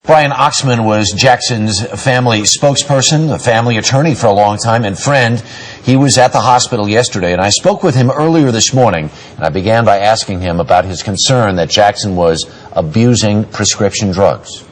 Brian Oxman was Jackson's family spokesperson, a family attorney for a long time, and friend. He was at the hospital yesterday, and I spoke with him earlier this morning, and I began by asking him about his concern that Jackson was abusing prescription drugs.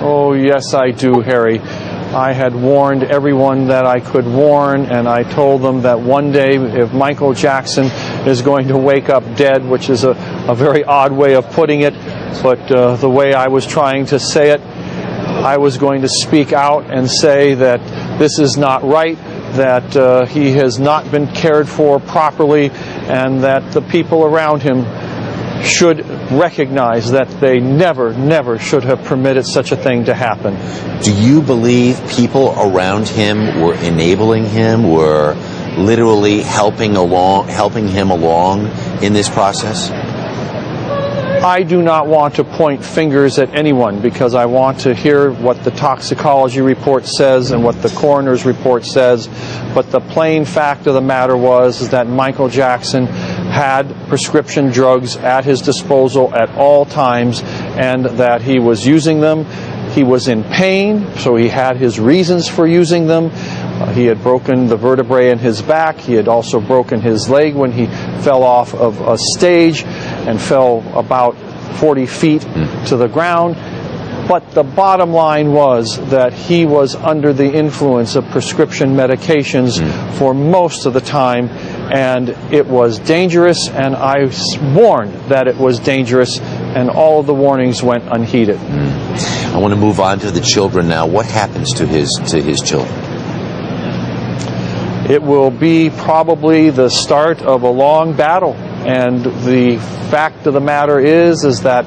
Oh, yes, I do, Harry. I had warned everyone that I could warn, and I told them that one day if Michael Jackson is going to wake up dead, which is a very odd way of putting it, but the way I was trying to say it, I was going to speak out and say that this is not right, that he has not been cared for properly, and that the people around him should recognize that they never should have permitted such a thing to happen. Do you believe people around him were enabling him, were literally helping him along in this process? I do not want to point fingers at anyone because I want to hear what the toxicology report says and what the coroner's report says, but the plain fact of the matter was that Michael Jackson had prescription drugs at his disposal at all times and that he was using them. He was in pain, so he had his reasons for using them. He had broken the vertebrae in his back. He had also broken his leg when he fell off of a stage and fell about 40 feet to the ground. But the bottom line was that he was under the influence of prescription medications for most of the time, and it was dangerous, and I warned that it was dangerous, and all of the warnings went unheeded. I want to move on to the children now. What happens to his children? It will be probably the start of a long battle, and the fact of the matter is that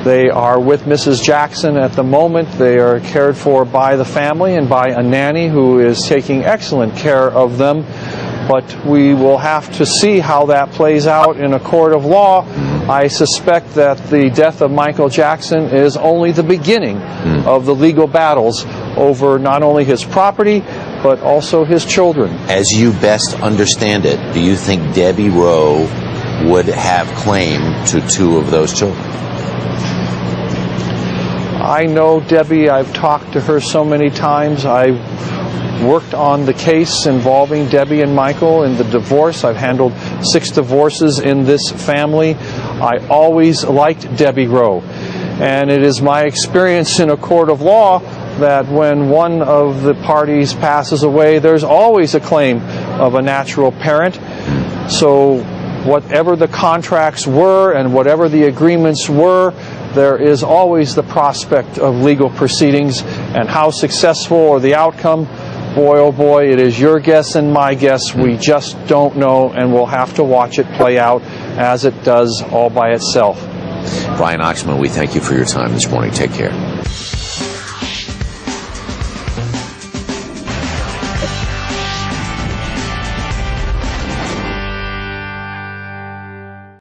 they are with Mrs. Jackson at the moment. They are cared for by the family and by a nanny who is taking excellent care of them. But we will have to see how that plays out in a court of law. I suspect that the death of Michael Jackson is only the beginning of the legal battles over not only his property, but also his children. As you best understand it, do you think Debbie Rowe would have claim to two of those children? I know Debbie. I've talked to her so many times. I've worked on the case involving Debbie and Michael in the divorce. I've handled 6 divorces in this family. I always liked Debbie Rowe. And it is my experience in a court of law that when one of the parties passes away, there's always a claim of a natural parent. So whatever the contracts were and whatever the agreements were, there is always the prospect of legal proceedings, and how successful or the outcome, boy oh boy, it is your guess and my guess. We just don't know, and we'll have to watch it play out as it does all by itself. Brian Oxman, we thank you for your time this morning. Take care.